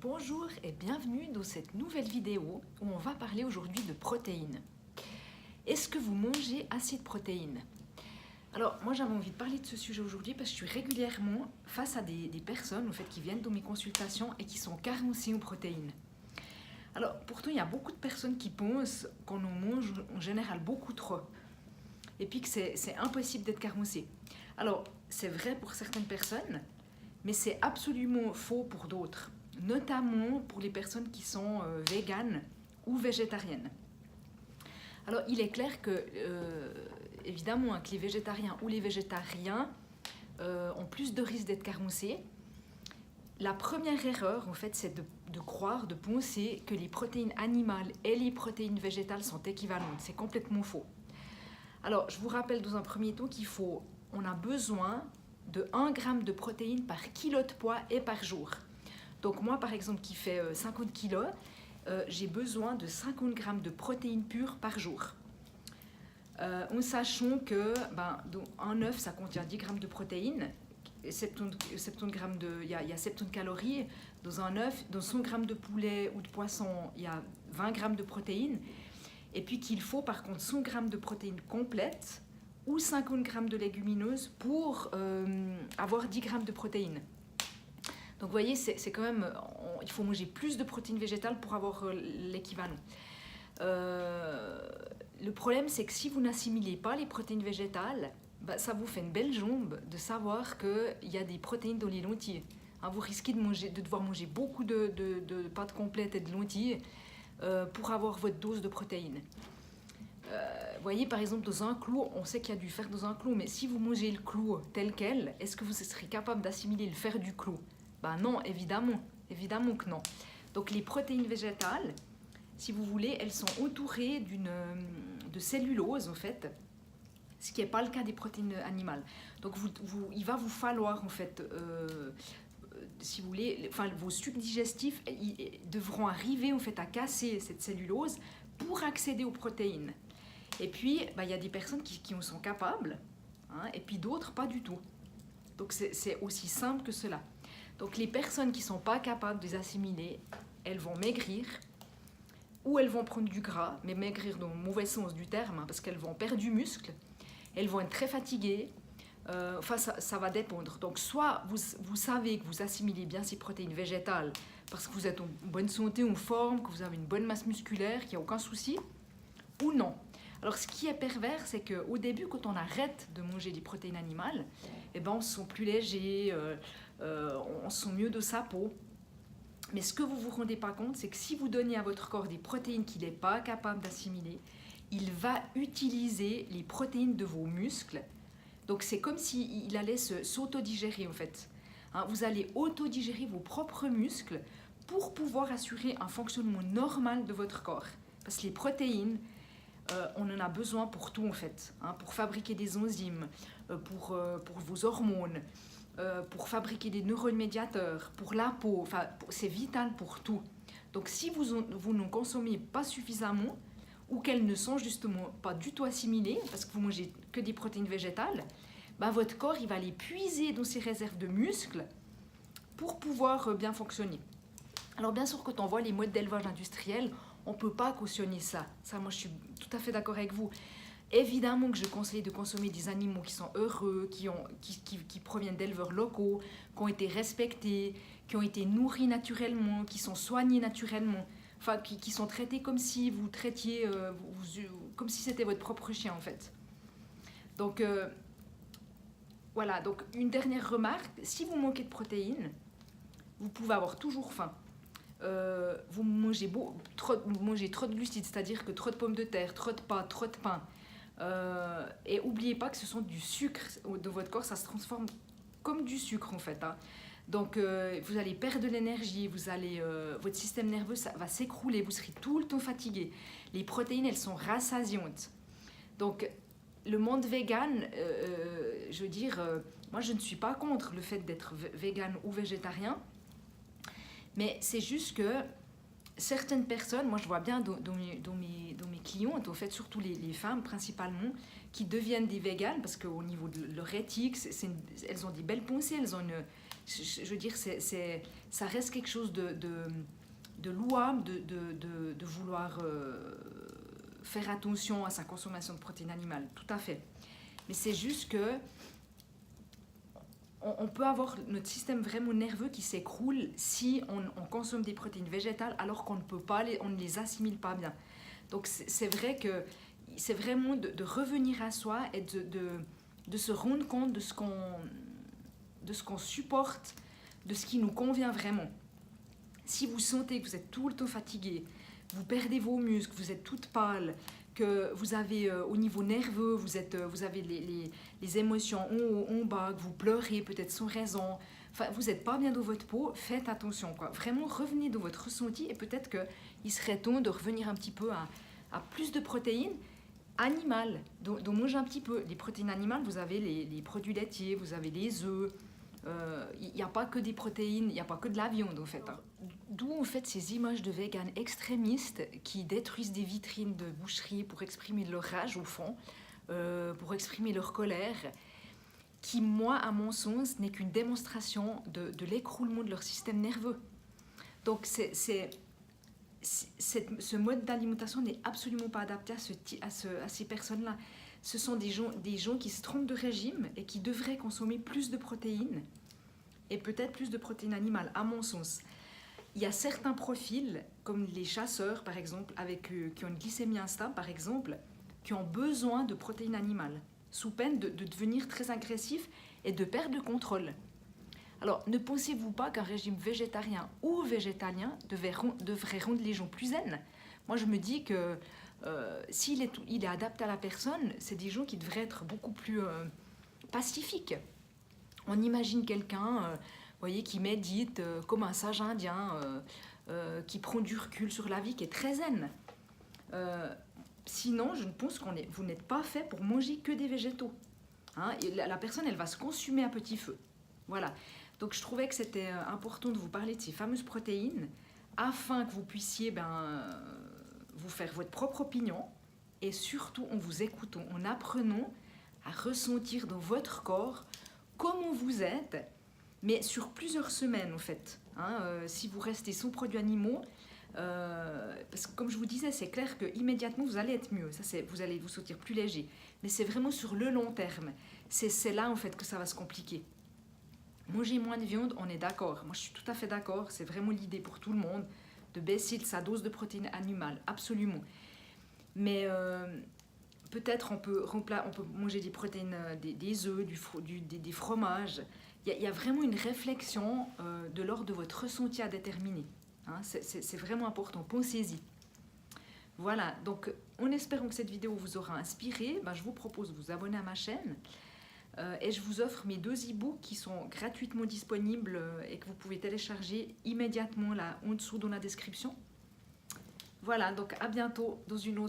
Bonjour et bienvenue dans cette nouvelle vidéo où on va parler aujourd'hui de protéines. Est-ce que vous mangez assez de protéines? Alors moi j'avais envie de parler de ce sujet aujourd'hui parce que je suis régulièrement face à des personnes qui viennent dans mes consultations et qui sont carencées en protéines. Alors pourtant il y a beaucoup de personnes qui pensent qu'on en mange en général beaucoup trop et puis que c'est impossible d'être carencé. Alors c'est vrai pour certaines personnes, mais c'est absolument faux pour d'autres, notamment pour les personnes qui sont véganes ou végétariennes. Alors il est clair que, évidemment, que les végétariens ou les végétariens ont plus de risques d'être carencés. La première erreur, en fait, c'est de croire, de penser que les protéines animales et les protéines végétales sont équivalentes. C'est complètement faux. Alors, je vous rappelle dans un premier temps qu'on a besoin de 1 g de protéines par kilo de poids et par jour. Donc moi, par exemple, qui fais 50 kg, j'ai besoin de 50 g de protéines pures par jour. En sachant que un œuf, ça contient 10 g de protéines, il y a 70 calories dans un œuf. Dans 100 g de poulet ou de poisson, il y a 20 g de protéines. Et puis qu'il faut par contre 100 g de protéines complètes ou 50 g de légumineuses pour avoir 10 g de protéines. Donc vous voyez, c'est quand même, il faut manger plus de protéines végétales pour avoir l'équivalent. Le problème, c'est que si vous n'assimilez pas les protéines végétales, ça vous fait une belle jambe de savoir qu'il y a des protéines dans les lentilles. Vous risquez de devoir manger beaucoup de pâtes complètes et de lentilles pour avoir votre dose de protéines. Vous voyez, par exemple, dans un clou, on sait qu'il y a du fer dans un clou, mais si vous mangez le clou tel quel, est-ce que vous serez capable d'assimiler le fer du clou? Non, évidemment que non. Donc les protéines végétales, si vous voulez, elles sont entourées de cellulose, en fait, ce qui n'est pas le cas des protéines animales. Donc il va vous falloir, en fait, si vous voulez, vos sucs digestifs ils devront arriver en fait, à casser cette cellulose pour accéder aux protéines. Et puis, il y a des personnes qui en sont capables, et puis d'autres pas du tout. Donc c'est aussi simple que cela. Donc les personnes qui ne sont pas capables de les assimiler, elles vont maigrir ou elles vont prendre du gras, mais maigrir dans le mauvais sens du terme, parce qu'elles vont perdre du muscle, elles vont être très fatiguées, ça va dépendre. Donc soit vous savez que vous assimilez bien ces protéines végétales parce que vous êtes en bonne santé, en forme, que vous avez une bonne masse musculaire, qu'il n'y a aucun souci, ou non. Alors ce qui est pervers, c'est qu'au début, quand on arrête de manger des protéines animales, on se sent plus léger, on se sent mieux de sa peau. Mais ce que vous ne vous rendez pas compte, c'est que si vous donnez à votre corps des protéines qu'il n'est pas capable d'assimiler, il va utiliser les protéines de vos muscles. Donc c'est comme s'il allait s'autodigérer en fait. Vous allez autodigérer vos propres muscles pour pouvoir assurer un fonctionnement normal de votre corps. Parce que les protéines, on en a besoin pour tout en fait, pour fabriquer des enzymes, pour vos hormones, pour fabriquer des neuromédiateurs, pour la peau, c'est vital pour tout. Donc si vous n'en consommez pas suffisamment, ou qu'elles ne sont justement pas du tout assimilées, parce que vous mangez que des protéines végétales, votre corps il va les puiser dans ses réserves de muscles pour pouvoir bien fonctionner. Alors bien sûr, quand on voit les modes d'élevage industriel, on ne peut pas cautionner ça. Ça, moi, je suis tout à fait d'accord avec vous. Évidemment que je conseille de consommer des animaux qui sont heureux, qui proviennent d'éleveurs locaux, qui ont été respectés, qui ont été nourris naturellement, qui sont soignés naturellement, qui sont traités comme si vous traitiez, comme si c'était votre propre chien en fait. Donc voilà, donc une dernière remarque, si vous manquez de protéines, vous pouvez avoir toujours faim. Vous mangez trop de glucides, c'est-à-dire que trop de pommes de terre, trop de pâtes, trop de pain. Et n'oubliez pas que ce sont du sucre de votre corps, ça se transforme comme du sucre en fait. Donc vous allez perdre de l'énergie, votre système nerveux va s'écrouler, vous serez tout le temps fatigué. Les protéines, elles sont rassasiantes. Donc le monde vegan, je veux dire, moi je ne suis pas contre le fait d'être vegan ou végétarien, mais c'est juste que certaines personnes, moi je vois bien dans mes clientes, en fait, surtout les femmes principalement, qui deviennent des véganes parce qu'au niveau de leur éthique, elles ont des belles pensées, elles ont je veux dire, ça reste quelque chose de louable, de vouloir faire attention à sa consommation de protéines animales, tout à fait. Mais c'est juste que on peut avoir notre système vraiment nerveux qui s'écroule si on consomme des protéines végétales alors qu'on ne peut pas, on ne les assimile pas bien. Donc c'est vrai que c'est vraiment de revenir à soi et de se rendre compte de ce qu'on supporte, de ce qui nous convient vraiment. Si vous sentez que vous êtes tout le temps fatigué, vous perdez vos muscles, vous êtes toute pâle, que vous avez au niveau nerveux, vous avez les émotions en haut, en bas, que vous pleurez peut-être sans raison, enfin, vous n'êtes pas bien dans votre peau, faites attention, quoi. Vraiment, revenez dans votre ressenti et peut-être qu'il serait temps de revenir un petit peu à plus de protéines animales. Donc mangez un petit peu. Les protéines animales, vous avez les produits laitiers, vous avez les œufs. Il n'y a pas que des protéines, il n'y a pas que de la viande en fait. D'où en fait ces images de véganes extrémistes qui détruisent des vitrines de boucherie pour exprimer leur rage au fond, pour exprimer leur colère, qui moi à mon sens n'est qu'une démonstration de l'écroulement de leur système nerveux. Donc ce mode d'alimentation n'est absolument pas adapté à ces personnes-là. Ce sont des gens qui se trompent de régime et qui devraient consommer plus de protéines et peut-être plus de protéines animales, à mon sens. Il y a certains profils, comme les chasseurs par exemple, qui ont une glycémie instable par exemple, qui ont besoin de protéines animales, sous peine de devenir très agressifs et de perdre le contrôle. Alors, ne pensez-vous pas qu'un régime végétarien ou végétalien devrait rendre les gens plus zen? Moi, je me dis que s'il est adapté à la personne, c'est des gens qui devraient être beaucoup plus pacifiques. On imagine quelqu'un, voyez, qui médite comme un sage indien, qui prend du recul sur la vie, qui est très zen. Sinon, je pense vous n'êtes pas fait pour manger que des végétaux. Hein, et la personne, elle va se consumer à petit feu. Voilà. Donc, je trouvais que c'était important de vous parler de ces fameuses protéines afin que vous puissiez vous faire votre propre opinion et surtout en vous écoutant, en apprenant à ressentir dans votre corps comment vous êtes, mais sur plusieurs semaines en fait. Hein, si vous restez sans produits animaux, parce que comme je vous disais, c'est clair que immédiatement vous allez être mieux, vous allez vous sentir plus léger, mais c'est vraiment sur le long terme. C'est là en fait que ça va se compliquer. Manger moins de viande, on est d'accord. Moi, je suis tout à fait d'accord. C'est vraiment l'idée pour tout le monde de baisser sa dose de protéines animales, absolument. Mais peut-être on peut manger des protéines, des œufs, des fromages. Il y a vraiment une réflexion de l'ordre de votre ressenti à déterminer. Hein, c'est vraiment important. Pensez-y. Voilà, donc en espérant que cette vidéo vous aura inspiré, je vous propose de vous abonner à ma chaîne. Et je vous offre mes 2 e-books qui sont gratuitement disponibles et que vous pouvez télécharger immédiatement là en dessous dans la description. Voilà, donc à bientôt dans une autre